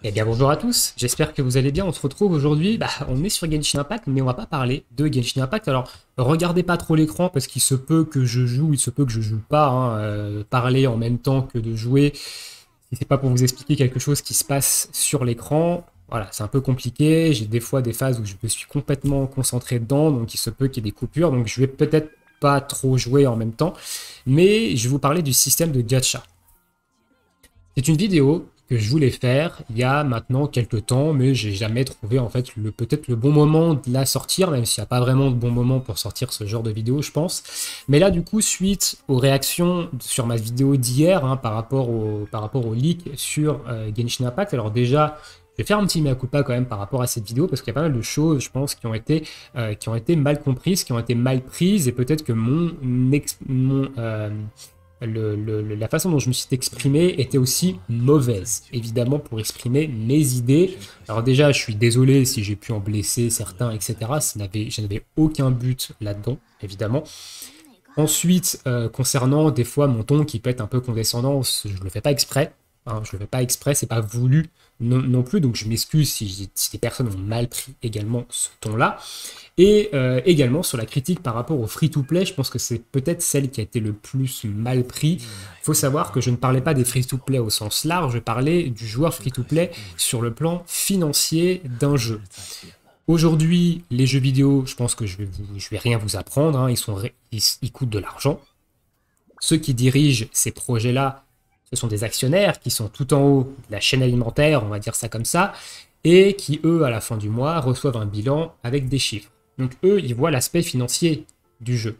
Eh bien bonjour à tous, j'espère que vous allez bien. On se retrouve aujourd'hui, on est sur Genshin Impact, mais on va pas parler de Genshin Impact. Alors regardez pas trop l'écran parce qu'il se peut que je joue, il se peut que je joue pas, hein. Parler en même temps que de jouer, si c'est pas pour vous expliquer quelque chose qui se passe sur l'écran, voilà, c'est un peu compliqué. J'ai des fois des phases où je me suis complètement concentré dedans, donc il se peut qu'il y ait des coupures, donc je vais peut-être pas trop jouer en même temps, mais je vais vous parler du système de gacha. C'est une vidéo que je voulais faire il y a maintenant quelques temps, mais j'ai jamais trouvé en fait peut-être le bon moment de la sortir, même s'il n'y a pas vraiment de bon moment pour sortir ce genre de vidéo, je pense. Mais là, du coup, suite aux réactions sur ma vidéo d'hier, hein, par rapport au leak sur Genshin Impact, alors déjà, je vais faire un petit mea culpa quand même par rapport à cette vidéo, parce qu'il y a pas mal de choses, je pense, qui ont été mal comprises, qui ont été mal prises, et peut-être que la façon dont je me suis exprimé était aussi mauvaise, évidemment, pour exprimer mes idées. Alors déjà, je suis désolé si j'ai pu en blesser certains, etc. Je n'avais aucun but là-dedans, évidemment. Ensuite, concernant des fois mon ton qui peut être un peu condescendant, je le fais pas exprès, hein, je le fais pas exprès, c'est pas voulu non plus, donc je m'excuse si des personnes ont mal pris également ce ton-là. Et également sur la critique par rapport au free-to-play, je pense que c'est peut-être celle qui a été le plus mal pris. Il faut savoir que je ne parlais pas des free-to-play au sens large, je parlais du joueur free-to-play sur le plan financier d'un jeu. Aujourd'hui, les jeux vidéo, je pense que je vais rien vous apprendre, hein, ils coûtent de l'argent. Ceux qui dirigent ces projets-là, ce sont des actionnaires qui sont tout en haut de la chaîne alimentaire, on va dire ça comme ça, et qui, eux, à la fin du mois, reçoivent un bilan avec des chiffres. Donc eux, ils voient l'aspect financier du jeu.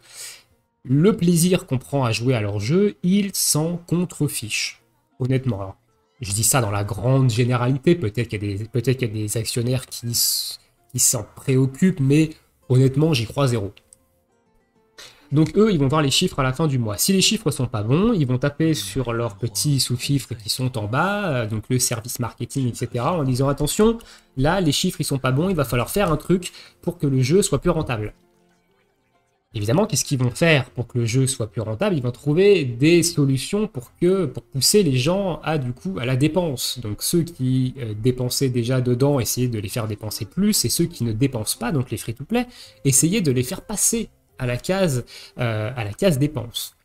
Le plaisir qu'on prend à jouer à leur jeu, ils s'en contrefichent. Honnêtement, alors, je dis ça dans la grande généralité, peut-être qu'il y a des actionnaires qui s'en préoccupent, mais honnêtement, j'y crois zéro. Donc eux, ils vont voir les chiffres à la fin du mois. Si les chiffres sont pas bons, ils vont taper sur leurs petits sous-fifres qui sont en bas, donc le service marketing, etc., en disant attention, là, les chiffres ils sont pas bons, il va falloir faire un truc pour que le jeu soit plus rentable. Évidemment, qu'est-ce qu'ils vont faire pour que le jeu soit plus rentable? Ils vont trouver des solutions pour pousser les gens à la dépense. Donc ceux qui dépensaient déjà dedans, essayer de les faire dépenser plus, et ceux qui ne dépensent pas, donc les free-to-play, essayer de les faire passer à la case dépenses.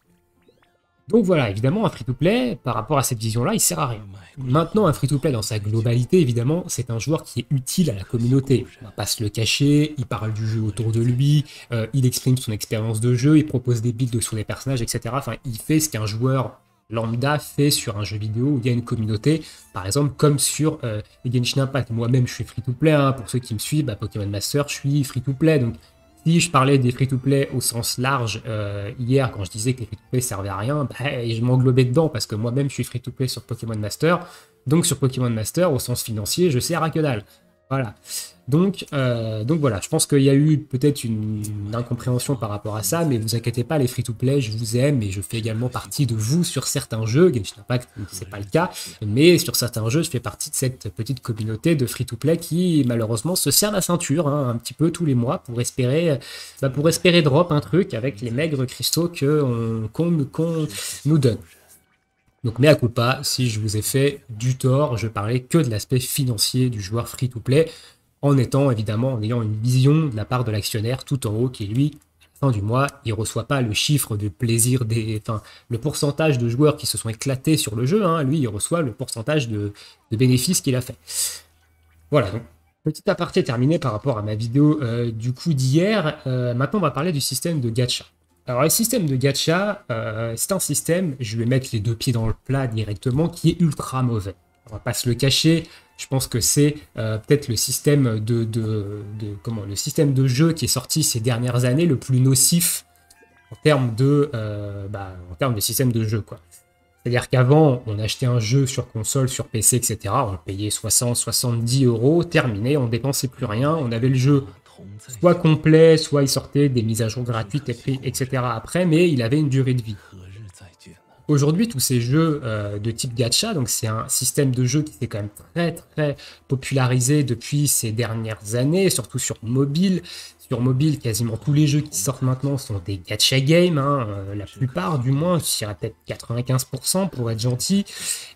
Donc voilà, évidemment, un free-to-play, par rapport à cette vision-là, il sert à rien. Maintenant, un free-to-play dans sa globalité, évidemment, c'est un joueur qui est utile à la communauté. On va pas se le cacher, il parle du jeu autour de lui, il exprime son expérience de jeu, il propose des builds sur les personnages, etc. Enfin, il fait ce qu'un joueur lambda fait sur un jeu vidéo où il y a une communauté, par exemple, comme sur Genshin Impact. Moi-même, je suis free-to-play, hein, pour ceux qui me suivent, Pokémon Master, je suis free-to-play, donc si je parlais des free-to-play au sens large hier, quand je disais que les free-to-play servaient à rien, je m'englobais dedans parce que moi-même je suis free-to-play sur Pokémon Master. Donc sur Pokémon Master, au sens financier, je sers à que dalle. Voilà. Donc voilà, je pense qu'il y a eu peut-être une incompréhension par rapport à ça, mais vous inquiétez pas, les free-to-play, je vous aime et je fais également partie de vous sur certains jeux. Genshin Impact, c'est pas le cas, mais sur certains jeux, je fais partie de cette petite communauté de free-to-play qui malheureusement se serre la ceinture, hein, un petit peu tous les mois pour espérer drop un truc avec les maigres cristaux qu'on nous donne. Donc mea culpa, si je vous ai fait du tort, je parlais que de l'aspect financier du joueur free-to-play, en ayant une vision de la part de l'actionnaire tout en haut qui, lui, à la fin du mois, il ne reçoit pas le chiffre de plaisir, le pourcentage de joueurs qui se sont éclatés sur le jeu, hein, lui, il reçoit le pourcentage de bénéfices qu'il a fait. Voilà, donc petit aparté terminé par rapport à ma vidéo d'hier. Maintenant, on va parler du système de gacha. Alors, le système de gacha, c'est un système, je vais mettre les deux pieds dans le plat directement, qui est ultra mauvais. On va pas se le cacher, je pense que c'est peut-être le système le système de jeu qui est sorti ces dernières années le plus nocif en termes de système de jeu, quoi. C'est-à-dire qu'avant, on achetait un jeu sur console, sur PC, etc. On payait 60, 70 euros, terminé, on dépensait plus rien, on avait le jeu soit complet, soit il sortait des mises à jour gratuites, etc. après, mais il avait une durée de vie. aujourd'hui, tous ces jeux de type gacha, donc c'est un système de jeu qui s'est quand même très très popularisé depuis ces dernières années, surtout sur mobile. Sur mobile, quasiment tous les jeux qui sortent maintenant sont des gacha games, hein, la plupart du moins, je dirais peut-être 95% pour être gentil.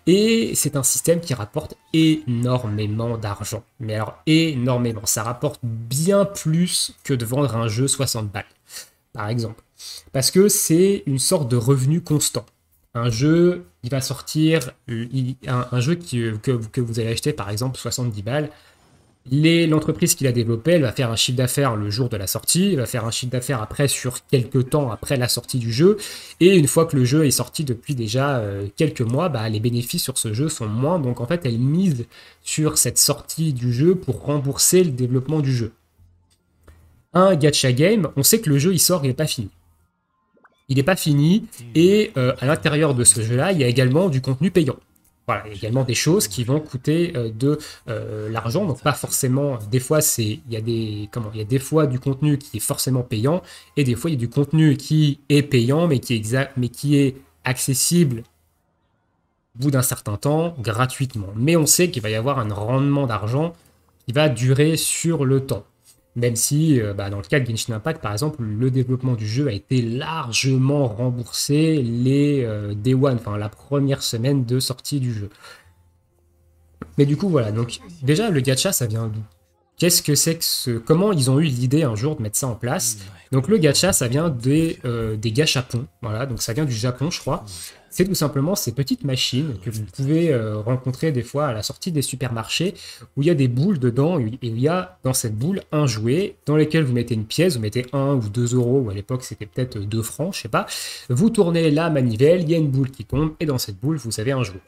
Et c'est un système qui rapporte énormément d'argent. Mais alors énormément, ça rapporte bien plus que de vendre un jeu 60 balles, par exemple. Parce que c'est une sorte de revenu constant. Un jeu, il va sortir, un jeu que vous allez acheter par exemple 70 balles, l'entreprise qui l'a développé, elle va faire un chiffre d'affaires le jour de la sortie, elle va faire un chiffre d'affaires après sur quelques temps après la sortie du jeu, et une fois que le jeu est sorti depuis déjà quelques mois, bah, les bénéfices sur ce jeu sont moins, donc en fait elle mise sur cette sortie du jeu pour rembourser le développement du jeu. Un gacha game, on sait que le jeu il sort, il n'est pas fini. Il n'est pas fini, et à l'intérieur de ce jeu-là, il y a également du contenu payant. Voilà, il y a également des choses qui vont coûter de l'argent, donc pas forcément. Des fois, il y a des fois du contenu qui est forcément payant, et des fois il y a du contenu qui est payant, mais qui est accessible au bout d'un certain temps gratuitement. Mais on sait qu'il va y avoir un rendement d'argent qui va durer sur le temps. Même si, dans le cas de Genshin Impact, par exemple, le développement du jeu a été largement remboursé les Day One, enfin la première semaine de sortie du jeu. Mais du coup, voilà. Donc, déjà, le gacha, ça vient d'où? Qu'est-ce que c'est que comment ils ont eu l'idée un jour de mettre ça en place? Donc, le gacha, ça vient des gachapons. Voilà, donc ça vient du Japon, je crois. C'est tout simplement ces petites machines que vous pouvez rencontrer des fois à la sortie des supermarchés où il y a des boules dedans et il y a dans cette boule un jouet dans lequel vous mettez une pièce, vous mettez 1 ou 2 euros, ou à l'époque c'était peut-être 2 francs, je sais pas. Vous tournez la manivelle, il y a une boule qui tombe et dans cette boule vous avez un jouet.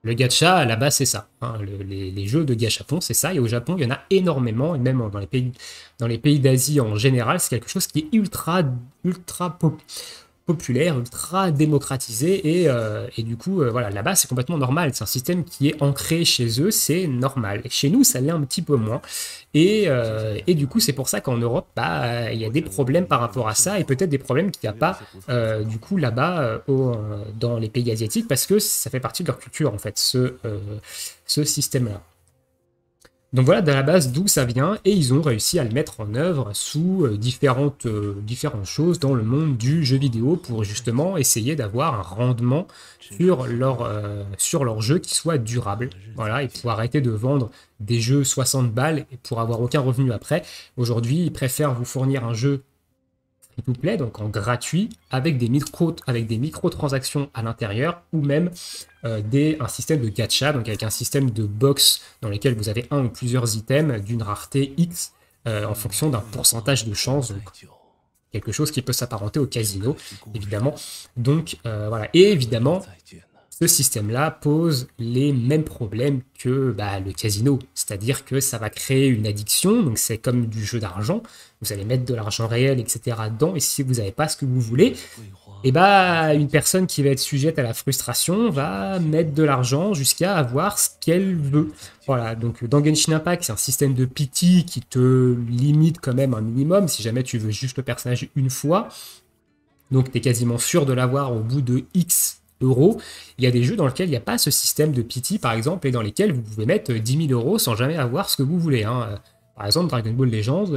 Le gacha, à la base, c'est ça. Hein. Les jeux de gachapon, c'est ça. Et au Japon, il y en a énormément. Et même dans les pays d'Asie en général, c'est quelque chose qui est ultra populaire, ultra démocratisé. Et du coup, voilà, là-bas, c'est complètement normal. C'est un système qui est ancré chez eux, c'est normal. Et chez nous, ça l'est un petit peu moins. Et du coup, c'est pour ça qu'en Europe, bah, il y a des problèmes par rapport à ça, et peut-être des problèmes qu'il n'y a pas du coup là-bas dans les pays asiatiques, parce que ça fait partie de leur culture, en fait, ce système-là. Donc voilà, de la base, d'où ça vient, et ils ont réussi à le mettre en œuvre sous différentes choses dans le monde du jeu vidéo pour justement essayer d'avoir un rendement sur leur jeu qui soit durable. Voilà, et pour arrêter de vendre des jeux 60 balles et pour avoir aucun revenu après. Aujourd'hui, ils préfèrent vous fournir un jeu free-to-play, donc en gratuit, avec des microtransactions à l'intérieur, ou même un système de gacha, donc avec un système de box dans lequel vous avez un ou plusieurs items d'une rareté X en fonction d'un pourcentage de chance, donc quelque chose qui peut s'apparenter au casino, évidemment. Donc voilà, et évidemment, ce système-là pose les mêmes problèmes que le casino, c'est-à-dire que ça va créer une addiction, donc c'est comme du jeu d'argent, vous allez mettre de l'argent réel, etc. dedans, et si vous n'avez pas ce que vous voulez, et une personne qui va être sujette à la frustration va mettre de l'argent jusqu'à avoir ce qu'elle veut. Voilà, donc dans Genshin Impact, c'est un système de pity qui te limite quand même un minimum, si jamais tu veux juste le personnage une fois, donc tu es quasiment sûr de l'avoir au bout de X euros. Il y a des jeux dans lesquels il n'y a pas ce système de pity, par exemple, et dans lesquels vous pouvez mettre 10 000 euros sans jamais avoir ce que vous voulez. Hein. Par exemple, Dragon Ball Legends,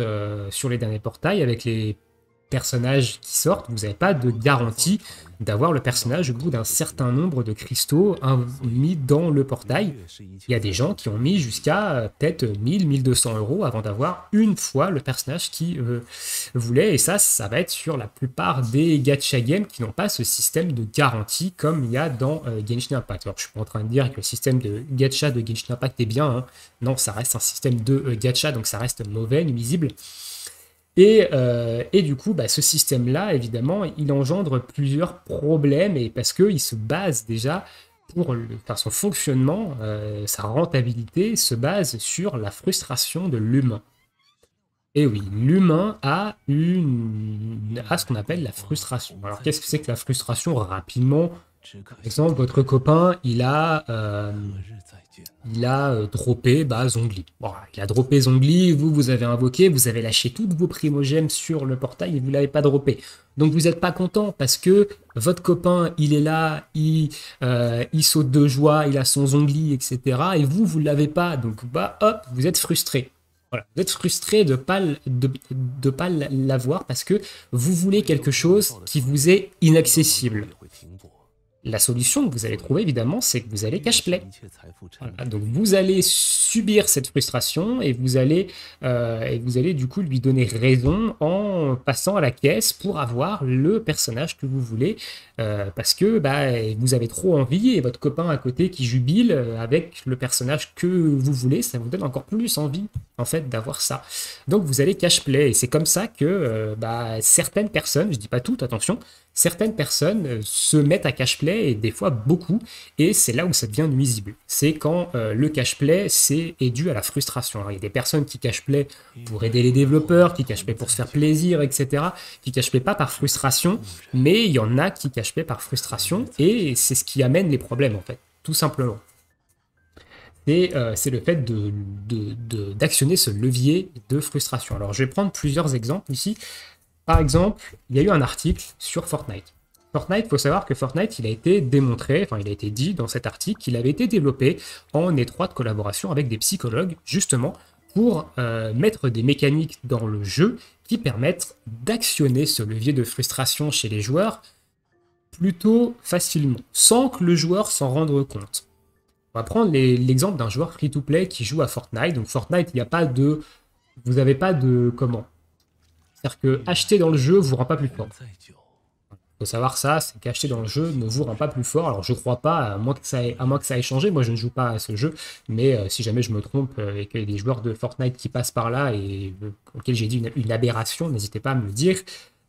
sur les derniers portails, avec les personnages qui sortent, vous n'avez pas de garantie d'avoir le personnage au bout d'un certain nombre de cristaux mis dans le portail. Il y a des gens qui ont mis jusqu'à peut-être 1 200 euros avant d'avoir une fois le personnage qu'ils voulaient, et ça va être sur la plupart des gacha games qui n'ont pas ce système de garantie comme il y a dans Genshin Impact. Alors je suis pas en train de dire que le système de gacha de Genshin Impact est bien, hein. Non, ça reste un système de gacha, donc ça reste mauvais, nuisible. Et du coup, ce système-là, évidemment, il engendre plusieurs problèmes, et parce qu'il se base déjà, son fonctionnement, sa rentabilité se base sur la frustration de l'humain. Et oui, l'humain a ce qu'on appelle la frustration. Alors, qu'est-ce que c'est que la frustration? Rapidement, par exemple, votre copain, il a il a droppé Zongli. Voilà, il a droppé Zongli, vous avez invoqué, vous avez lâché toutes vos primogèmes sur le portail et vous ne l'avez pas droppé. Donc vous n'êtes pas content parce que votre copain, il est là, il saute de joie, il a son Zongli, etc. Et vous ne l'avez pas. Donc hop, vous êtes frustré. Voilà. Vous êtes frustré de de pas l'avoir parce que vous voulez quelque chose qui vous est inaccessible. La solution que vous allez trouver, évidemment, c'est que vous allez cash-play. Voilà, donc vous allez subir cette frustration et vous allez du coup lui donner raison en passant à la caisse pour avoir le personnage que vous voulez parce que vous avez trop envie et votre copain à côté qui jubile avec le personnage que vous voulez, ça vous donne encore plus envie en fait d'avoir ça. Donc vous allez cash-play et c'est comme ça que certaines personnes, je dis pas toutes, attention, certaines personnes se mettent à cash-play et des fois beaucoup, et c'est là où ça devient nuisible. C'est quand le cash-play est dû à la frustration. Alors, il y a des personnes qui cash-play pour aider les développeurs, qui cash-play pour se faire plaisir, etc., qui cash-play pas par frustration, mais il y en a qui cash-play par frustration, et c'est ce qui amène les problèmes, en fait, tout simplement. C'est le fait d'actionner ce levier de frustration. Alors, je vais prendre plusieurs exemples ici. Par exemple, il y a eu un article sur Fortnite. Fortnite, il faut savoir que Fortnite, il a été démontré, enfin il a été dit dans cet article qu'il avait été développé en étroite collaboration avec des psychologues, justement, pour mettre des mécaniques dans le jeu qui permettent d'actionner ce levier de frustration chez les joueurs plutôt facilement, sans que le joueur s'en rende compte. On va prendre l'exemple d'un joueur free-to-play qui joue à Fortnite. Donc Fortnite, il n'y a pas de... Vous n'avez pas de... Comment ? C'est-à-dire que acheter dans le jeu vous rend pas plus fort. Il faut savoir ça, c'est qu'acheter dans le jeu ne vous rend pas plus fort. Alors je crois pas, à moins que ça ait changé, moi je ne joue pas à ce jeu, mais si jamais je me trompe et qu'il y a des joueurs de Fortnite qui passent par là et auxquels j'ai dit une aberration, n'hésitez pas à me le dire,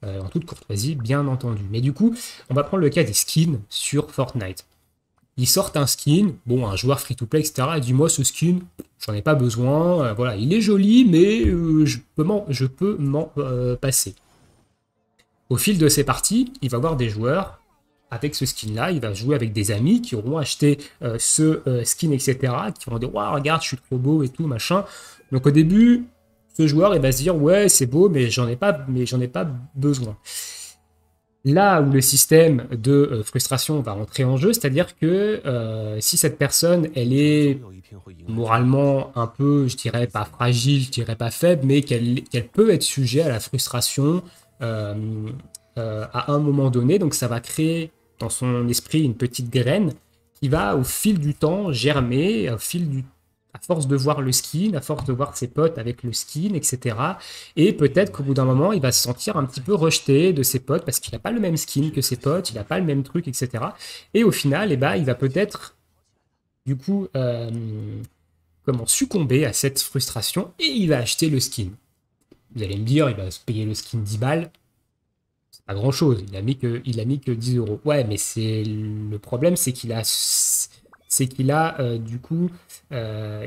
en toute courtoisie, bien entendu. Mais du coup, on va prendre le cas des skins sur Fortnite. Ils sortent un skin, bon, un joueur free-to-play, etc. Et dit, moi, ce skin, j'en ai pas besoin. Voilà, il est joli, mais je peux m'en passer. Au fil de ces parties, il va voir des joueurs avec ce skin-là. Il va jouer avec des amis qui auront acheté ce skin, etc. Qui vont dire, waouh, regarde, je suis trop beau et tout, machin. Donc au début, ce joueur, il va se dire, ouais, c'est beau, mais j'en ai pas besoin. Là où le système de frustration va rentrer en jeu, c'est-à-dire que si cette personne, elle est moralement un peu, je dirais pas fragile, je dirais pas faible, mais qu'elle peut être sujet à la frustration à un moment donné, donc ça va créer dans son esprit une petite graine qui va au fil du temps germer, à force de voir le skin, à force de voir ses potes avec le skin, etc. Et peut-être qu'au bout d'un moment, il va se sentir un petit peu rejeté de ses potes parce qu'il n'a pas le même skin que ses potes, il n'a pas le même truc, etc. Et au final, il va peut-être, du coup, succomber à cette frustration et il va acheter le skin. Vous allez me dire, il va se payer le skin 10 balles. C'est pas grand-chose, il a mis que 10 euros. Ouais, mais le problème, c'est qu'il a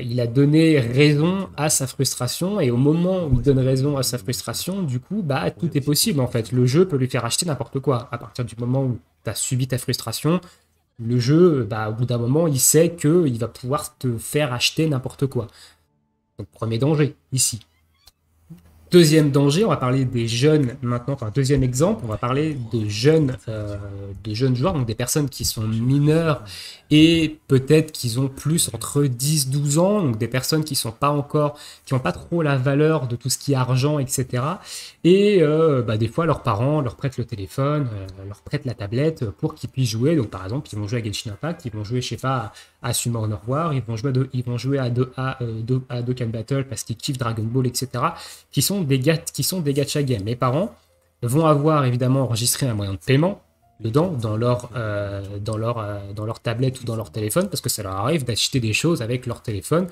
il a donné raison à sa frustration, et au moment où il donne raison à sa frustration, du coup, tout est possible en fait. Le jeu peut lui faire acheter n'importe quoi. À partir du moment où tu as subi ta frustration, le jeu, au bout d'un moment, il sait qu'il va pouvoir te faire acheter n'importe quoi. Donc, premier danger, ici. Deuxième danger, on va parler des jeunes maintenant, enfin deuxième exemple, on va parler de jeunes joueurs, donc des personnes qui sont mineures et peut-être qu'ils ont plus entre 10-12 ans, donc des personnes qui n'ont pas trop la valeur de tout ce qui est argent, etc. Et des fois leurs parents leur prêtent le téléphone, leur prêtent la tablette pour qu'ils puissent jouer. Donc par exemple, ils vont jouer à Genshin Impact, ils vont jouer, je sais pas, à Summon Honor War, ils vont jouer à Dokkan Battle parce qu'ils kiffent Dragon Ball, etc. qui sont des gacha games. Les parents vont avoir évidemment enregistré un moyen de paiement dedans, dans leur tablette ou dans leur téléphone, parce que ça leur arrive d'acheter des choses avec leur téléphone.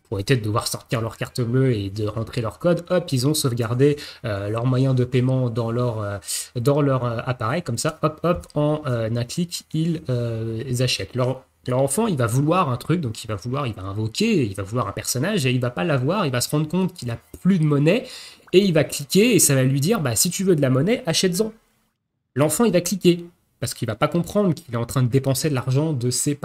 Pour éviter de devoir sortir leur carte bleue et de rentrer leur code, hop, ils ont sauvegardé leur moyen de paiement dans leur appareil, comme ça, hop, en un clic, ils achètent. Leur enfant, il va vouloir un truc, donc il va invoquer, il va vouloir un personnage, et il va pas l'avoir, il va se rendre compte qu'il a plus de monnaie, et il va cliquer, et ça va lui dire, si tu veux de la monnaie, achète-en. L'enfant, il va cliquer, parce qu'il va pas comprendre qu'il est en train de dépenser de l'argent de ses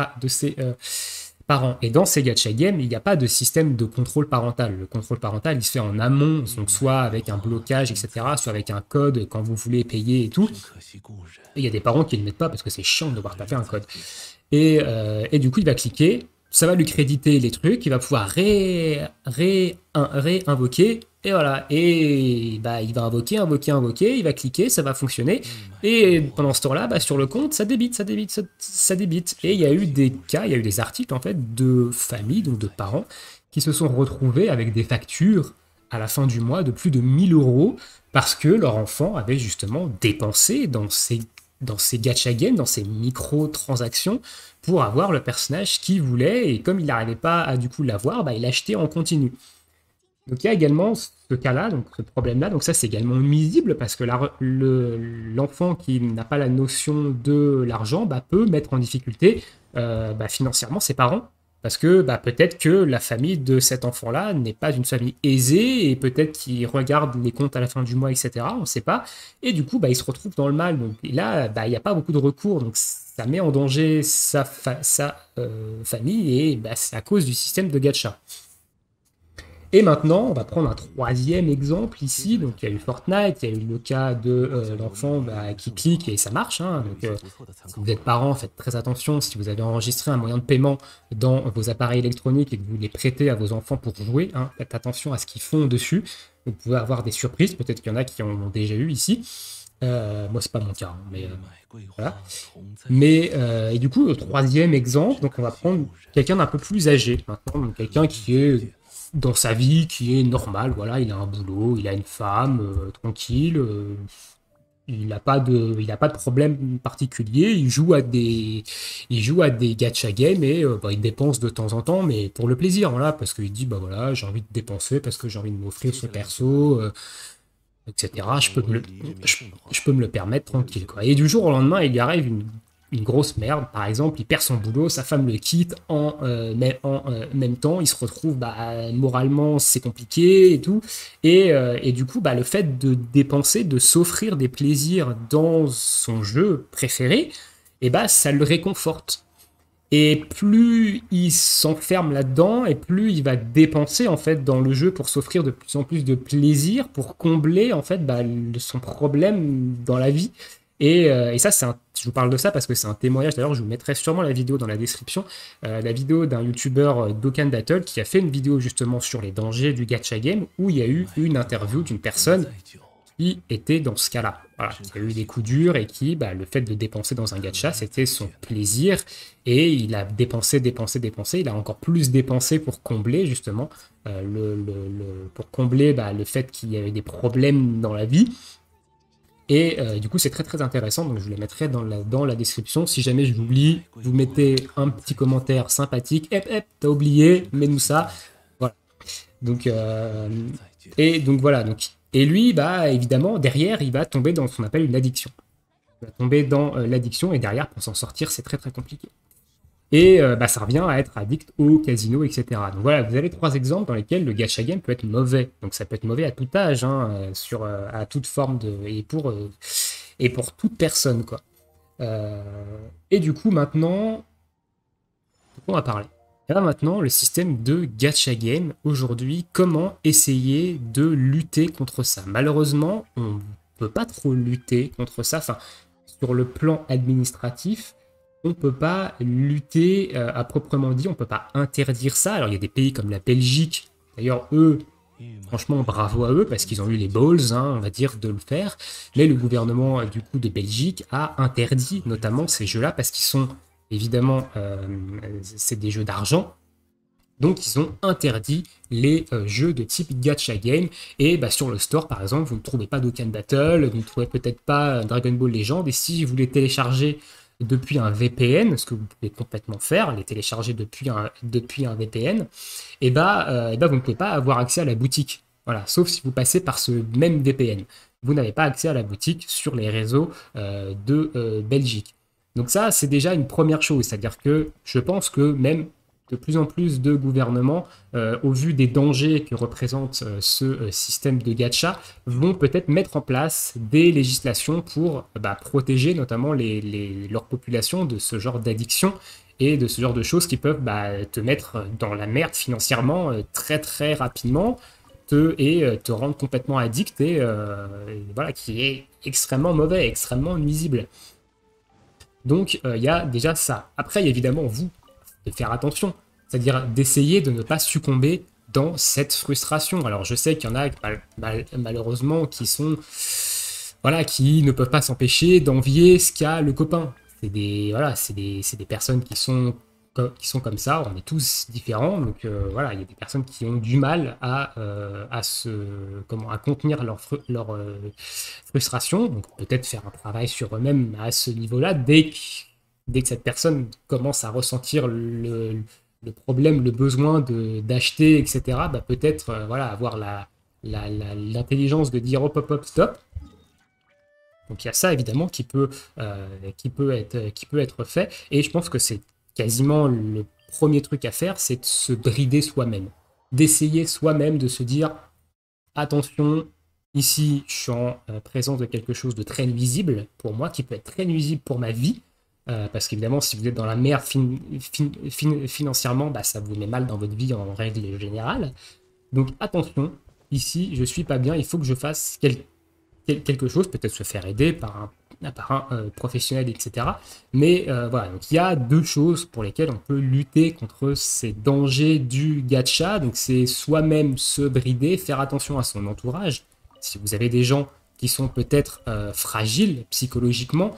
parents. Et dans ces gacha games, il n'y a pas de système de contrôle parental. Le contrôle parental, il se fait en amont, donc soit avec un blocage, etc., soit avec un code quand vous voulez payer et tout. Et il y a des parents qui ne le mettent pas parce que c'est chiant de devoir taper un code. Et du coup, il va cliquer, ça va lui créditer les trucs, il va pouvoir réinvoquer, et voilà. Et bah, il va invoquer, il va cliquer, ça va fonctionner. Et pendant ce temps-là, bah, sur le compte, ça débite. Et il y a eu des cas, il y a eu des articles en fait de familles, donc de parents, qui se sont retrouvés avec des factures à la fin du mois de plus de 1 000 € parce que leur enfant avait justement dépensé dans ces gacha games, dans ces micro-transactions, pour avoir le personnage qu'il voulait, et comme il n'arrivait pas à du coup l'avoir, bah, il achetait en continu. Donc il y a également ce cas-là, donc ce problème-là, donc ça c'est également nuisible, parce que l'enfant qui n'a pas la notion de l'argent bah, peut mettre en difficulté bah, financièrement ses parents, parce que bah, peut-être que la famille de cet enfant-là n'est pas une famille aisée, et peut-être qu'il regarde les comptes à la fin du mois, etc. On ne sait pas. Et du coup, bah, il se retrouve dans le mal. Donc, et là, bah, il n'y a pas beaucoup de recours. Donc ça met en danger sa famille, et bah, c'est à cause du système de gacha. Et maintenant, on va prendre un troisième exemple ici. Donc, il y a eu Fortnite, il y a eu le cas de l'enfant bah, qui clique et ça marche. Hein. Donc, si vous êtes parent, faites très attention. Si vous avez enregistré un moyen de paiement dans vos appareils électroniques et que vous les prêtez à vos enfants pour jouer, hein, faites attention à ce qu'ils font dessus. Vous pouvez avoir des surprises. Peut-être qu'il y en a qui en ont déjà eu ici. Moi, c'est pas mon cas, hein, mais voilà. Mais et du coup, le troisième exemple, donc on va prendre quelqu'un d'un peu plus âgé maintenant, donc quelqu'un qui est dans sa vie, qui est normal, voilà, il a un boulot, il a une femme, tranquille, il n'a pas de problème particulier, il joue à des gacha games et bah, il dépense de temps en temps, mais pour le plaisir, voilà, parce qu'il dit, bah voilà, j'ai envie de dépenser parce que j'ai envie de m'offrir ce perso, etc. Je peux me le permettre tranquille, quoi. Et du jour au lendemain, il lui arrive une grosse merde. Par exemple, il perd son boulot, sa femme le quitte en même temps. Il se retrouve, bah, moralement, c'est compliqué et tout. Et du coup, bah, le fait de dépenser, de s'offrir des plaisirs dans son jeu préféré, et bah, ça le réconforte. Et plus il s'enferme là-dedans, et plus il va dépenser en fait dans le jeu pour s'offrir de plus en plus de plaisir, pour combler en fait bah, son problème dans la vie. Et ça, je vous parle de ça parce que c'est un témoignage. D'ailleurs, je vous mettrai sûrement la vidéo dans la description. La vidéo d'un youtubeur Dokkan Battle qui a fait une vidéo justement sur les dangers du gacha game, où il y a eu une interview d'une personne qui était dans ce cas-là. Voilà, qui a eu des coups durs et qui, bah, le fait de dépenser dans un gacha, c'était son plaisir. Et il a dépensé. Il a encore plus dépensé pour combler justement, pour combler bah, le fait qu'il y avait des problèmes dans la vie. Et du coup, c'est très très intéressant, donc je vous les mettrai dans la description. Si jamais je l'oublie, vous mettez un petit commentaire sympathique. T'as oublié, mets-nous ça. Voilà. Donc, donc voilà. Et lui, bah, évidemment, derrière, il va tomber dans ce qu'on appelle une addiction. Il va tomber dans l'addiction, et derrière, pour s'en sortir, c'est très très compliqué. Et bah, ça revient à être addict au casino, etc. Donc voilà, vous avez 3 exemples dans lesquels le gacha game peut être mauvais. Donc ça peut être mauvais à tout âge, hein, à toute forme et pour toute personne, quoi. Et du coup, maintenant, de quoi on va parler? Et là maintenant, le système de gacha game, aujourd'hui, comment essayer de lutter contre ça? Malheureusement, on ne peut pas trop lutter contre ça. Enfin, sur le plan administratif, on ne peut pas lutter à proprement dit, on ne peut pas interdire ça. Alors il y a des pays comme la Belgique, d'ailleurs eux, franchement bravo à eux, parce qu'ils ont eu les balls, hein, on va dire, de le faire. Mais le gouvernement du coup de Belgique a interdit notamment ces jeux-là, parce qu'ils sont évidemment, c'est des jeux d'argent. Donc ils ont interdit les jeux de type gacha game. Et bah, sur le store par exemple, vous ne trouvez pas Dokkan Battle, vous ne trouvez peut-être pas Dragon Ball Legend. Et si vous les téléchargez depuis un VPN, ce que vous pouvez complètement faire, les télécharger depuis un VPN, et bah, vous ne pouvez pas avoir accès à la boutique. Voilà, sauf si vous passez par ce même VPN. Vous n'avez pas accès à la boutique sur les réseaux de Belgique. Donc ça, c'est déjà une première chose. C'est-à-dire que je pense que même de plus en plus de gouvernements, au vu des dangers que représente ce système de gacha, vont peut-être mettre en place des législations pour protéger notamment leur population de ce genre d'addiction et de ce genre de choses qui peuvent te mettre dans la merde financièrement très très rapidement te rendre complètement addict et voilà, qui est extrêmement mauvais, extrêmement nuisible. Donc il y a déjà ça. Après, il y a évidemment vous de faire attention, c'est-à-dire d'essayer de ne pas succomber dans cette frustration. Alors je sais qu'il y en a malheureusement qui sont voilà, qui ne peuvent pas s'empêcher d'envier ce qu'a le copain. C'est des voilà, c'est des personnes qui sont comme ça, on est tous différents, donc voilà, il y a des personnes qui ont du mal à contenir leur frustration, donc peut-être faire un travail sur eux-mêmes à ce niveau-là, dès que cette personne commence à ressentir le problème, le besoin d'acheter, etc., peut-être voilà, avoir l'intelligence de dire hop, hop, hop, stop. Donc il y a ça évidemment qui peut être fait, et je pense que c'est quasiment le premier truc à faire, c'est de se brider soi-même, d'essayer soi-même de se dire attention, ici je suis en présence de quelque chose de très nuisible pour moi, qui peut être très nuisible pour ma vie, parce qu'évidemment si vous êtes dans la merde financièrement, ça vous met mal dans votre vie en règle générale. Donc attention, ici je suis pas bien, il faut que je fasse quelque chose, peut-être se faire aider par un professionnel, etc. Mais voilà, donc il y a deux choses pour lesquelles on peut lutter contre ces dangers du gacha. Donc c'est soi-même se brider, faire attention à son entourage. Si vous avez des gens qui sont peut-être fragiles psychologiquement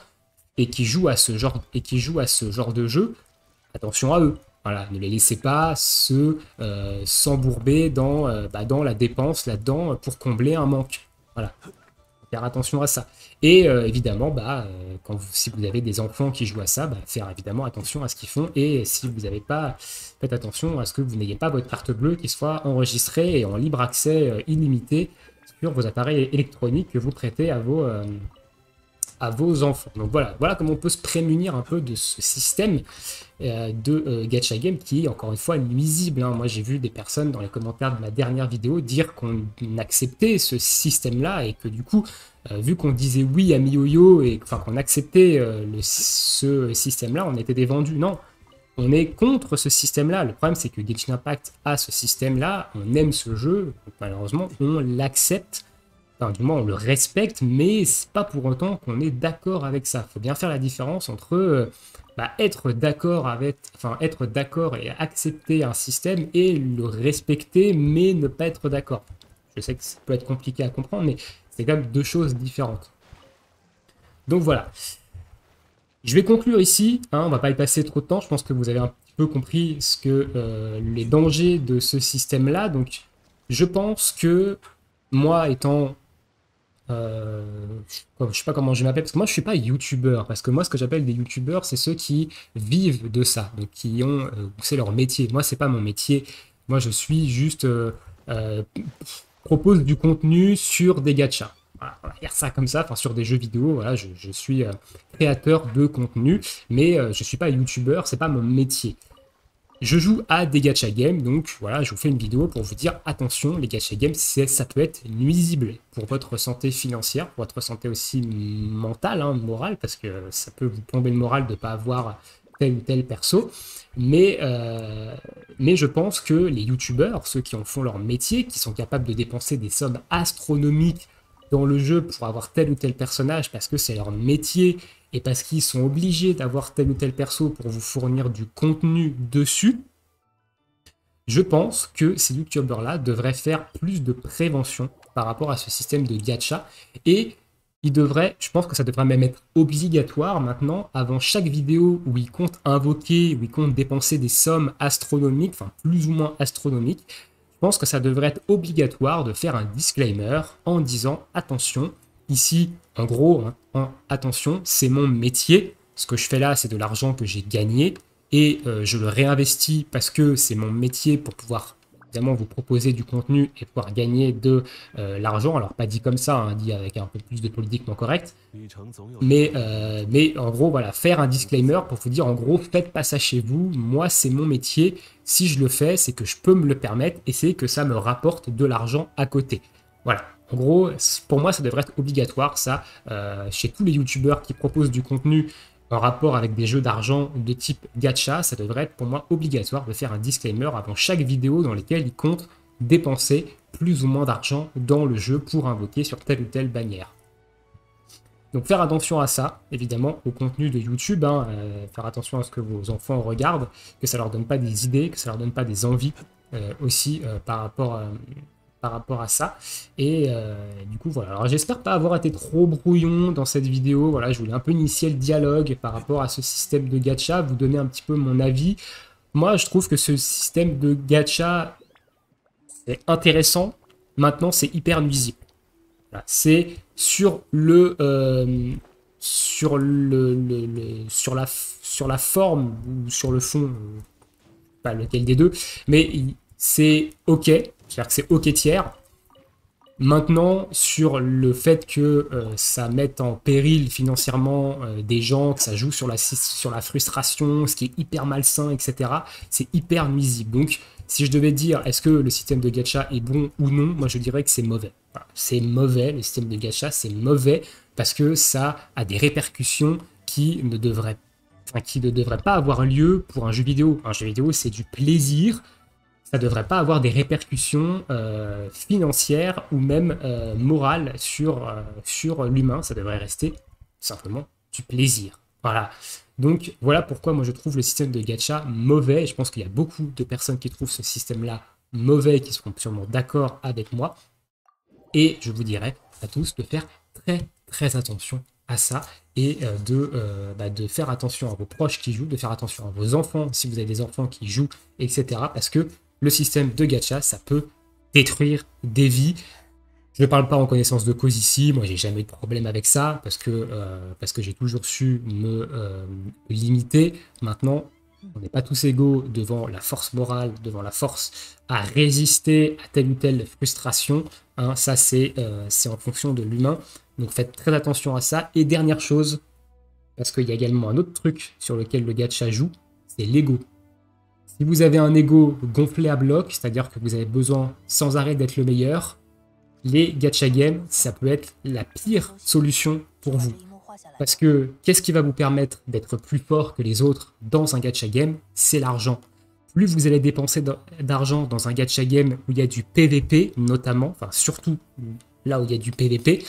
et qui jouent à ce genre de jeu, attention à eux. Voilà, ne les laissez pas s'embourber dans la dépense là-dedans pour combler un manque. Voilà. Faire attention à ça. Et évidemment, si vous avez des enfants qui jouent à ça, faire évidemment attention à ce qu'ils font. Et si vous n'avez pas, faites attention à ce que vous n'ayez pas votre carte bleue qui soit enregistrée et en libre accès illimité sur vos appareils électroniques que vous prêtez à vos enfants. Donc voilà comment on peut se prémunir un peu de ce système de gacha game qui est encore une fois nuisible. Moi j'ai vu des personnes dans les commentaires de ma dernière vidéo dire qu'on acceptait ce système-là et que du coup, vu qu'on disait oui à MiYoYo et qu'on acceptait ce système-là, on était des vendus. Non, on est contre ce système-là. Le problème c'est que Genshin Impact a ce système-là, on aime ce jeu, donc, malheureusement on l'accepte. Enfin, du moins, on le respecte, mais c'est pas pour autant qu'on est d'accord avec ça. Il faut bien faire la différence entre être d'accord et accepter un système et le respecter, mais ne pas être d'accord. Je sais que ça peut être compliqué à comprendre, mais c'est quand même deux choses différentes. Donc voilà. Je vais conclure ici. On va pas y passer trop de temps. Je pense que vous avez un petit peu compris les dangers de ce système-là. Donc, je pense que moi, étant je sais pas comment je m'appelle, parce que moi je suis pas youtubeur, parce que moi ce que j'appelle des youtubeurs, c'est ceux qui vivent de ça, donc qui ont, c'est leur métier. Moi c'est pas mon métier, moi je suis juste propose du contenu sur des gachas. Voilà, on va dire ça comme ça, sur des jeux vidéo, voilà, je suis créateur de contenu, mais je suis pas youtubeur, c'est pas mon métier. Je joue à des gacha games, donc voilà, je vous fais une vidéo pour vous dire attention, les gacha games, ça peut être nuisible pour votre santé financière, pour votre santé aussi mentale, morale, parce que ça peut vous plomber le moral de ne pas avoir tel ou tel perso. Mais je pense que les youtubeurs, ceux qui en font leur métier, qui sont capables de dépenser des sommes astronomiques dans le jeu pour avoir tel ou tel personnage, parce que c'est leur métier, et parce qu'ils sont obligés d'avoir tel ou tel perso pour vous fournir du contenu dessus, je pense que ces youtubeurs-là devraient faire plus de prévention par rapport à ce système de gacha, et je pense que ça devrait même être obligatoire maintenant, avant chaque vidéo où ils comptent invoquer, où ils comptent dépenser des sommes astronomiques, plus ou moins astronomiques, je pense que ça devrait être obligatoire de faire un disclaimer en disant attention, ici, en gros, attention, c'est mon métier. Ce que je fais là, c'est de l'argent que j'ai gagné et je le réinvestis parce que c'est mon métier pour pouvoir évidemment vous proposer du contenu et pouvoir gagner de l'argent. Alors, pas dit comme ça, dit avec un peu plus de politiquement correct. Mais en gros, voilà, faire un disclaimer pour vous dire en gros, faites pas ça chez vous. Moi, c'est mon métier. Si je le fais, c'est que je peux me le permettre et c'est que ça me rapporte de l'argent à côté. Voilà. En gros, pour moi, ça devrait être obligatoire, ça, chez tous les youtubeurs qui proposent du contenu en rapport avec des jeux d'argent de type gacha, ça devrait être pour moi obligatoire de faire un disclaimer avant chaque vidéo dans laquelle il compte dépenser plus ou moins d'argent dans le jeu pour invoquer sur telle ou telle bannière. Donc faire attention à ça, évidemment, au contenu de YouTube, hein, faire attention à ce que vos enfants regardent, que ça leur donne pas des idées, que ça leur donne pas des envies aussi par rapport à ça. Et du coup, voilà. Alors j'espère pas avoir été trop brouillon dans cette vidéo. Voilà, je voulais un peu initier le dialogue par rapport à ce système de gacha, vous donner un petit peu mon avis. Moi, je trouve que ce système de gacha est intéressant. Maintenant, c'est hyper nuisible. Voilà, c'est sur sur la forme ou sur le fond, pas lequel des deux, mais c'est ok, c'est-à-dire que c'est ok tiers. Maintenant, sur le fait que ça mette en péril financièrement des gens, que ça joue sur la frustration, ce qui est hyper malsain, etc., c'est hyper nuisible. Donc, si je devais dire est-ce que le système de gacha est bon ou non, moi je dirais que c'est mauvais. Voilà. C'est mauvais, le système de gacha, c'est mauvais parce que ça a des répercussions qui ne devraient pas avoir lieu pour un jeu vidéo. Un jeu vidéo, c'est du plaisir. Ça ne devrait pas avoir des répercussions financières ou même morales sur l'humain. Ça devrait rester simplement du plaisir. Voilà. Donc voilà pourquoi moi je trouve le système de gacha mauvais. Et je pense qu'il y a beaucoup de personnes qui trouvent ce système-là mauvais, qui seront sûrement d'accord avec moi. Et je vous dirais à tous de faire très très attention à ça et de faire attention à vos proches qui jouent, de faire attention à vos enfants si vous avez des enfants qui jouent, etc. Parce que le système de gacha, ça peut détruire des vies. Je ne parle pas en connaissance de cause ici, moi j'ai jamais eu de problème avec ça, parce que j'ai toujours su me limiter. Maintenant, on n'est pas tous égaux devant la force morale, devant la force à résister à telle ou telle frustration. Hein, ça, c'est en fonction de l'humain. Donc faites très attention à ça. Et dernière chose, parce qu'il y a également un autre truc sur lequel le gacha joue, c'est l'ego. Si vous avez un ego gonflé à bloc, c'est-à-dire que vous avez besoin sans arrêt d'être le meilleur, les gacha games, ça peut être la pire solution pour vous. Parce que qu'est-ce qui va vous permettre d'être plus fort que les autres dans un gacha game? C'est l'argent. Plus vous allez dépenser d'argent dans un gacha game où il y a du PVP notamment, enfin surtout là où il y a du PVP,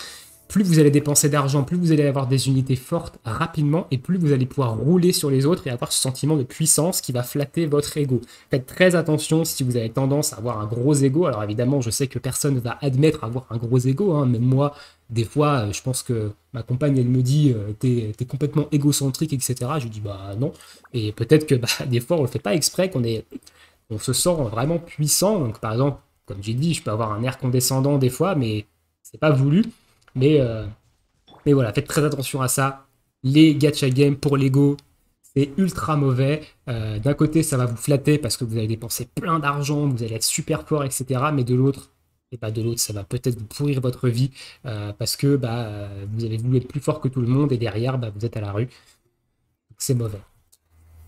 plus vous allez dépenser d'argent, plus vous allez avoir des unités fortes rapidement et plus vous allez pouvoir rouler sur les autres et avoir ce sentiment de puissance qui va flatter votre ego. Faites très attention si vous avez tendance à avoir un gros ego. Alors évidemment, je sais que personne ne va admettre avoir un gros ego, hein, même moi, des fois, je pense que ma compagne, elle me dit t'es complètement égocentrique, etc. Je lui dis bah non. Et peut-être que des fois, on le fait pas exprès, on se sent vraiment puissant. Donc par exemple, comme j'ai dit, je peux avoir un air condescendant des fois, mais c'est pas voulu. Mais voilà, faites très attention à ça. Les gacha games pour l'ego, c'est ultra mauvais. D'un côté, ça va vous flatter parce que vous allez dépenser plein d'argent, vous allez être super fort, etc. Mais de l'autre, ça va peut-être vous pourrir votre vie parce que vous avez voulu être plus fort que tout le monde et derrière, vous êtes à la rue. C'est mauvais.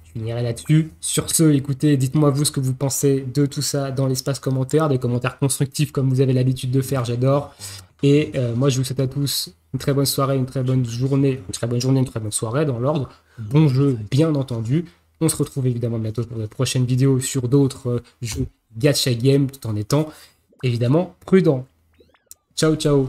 Je finirai là-dessus. Sur ce, écoutez, dites-moi vous ce que vous pensez de tout ça dans l'espace commentaire, des commentaires constructifs comme vous avez l'habitude de faire, j'adore. Et moi, je vous souhaite à tous une très bonne soirée, une très bonne journée, une très bonne soirée dans l'ordre. Bon jeu, bien entendu. On se retrouve évidemment bientôt pour de prochaines vidéos sur d'autres jeux gacha game, tout en étant évidemment prudent. Ciao, ciao.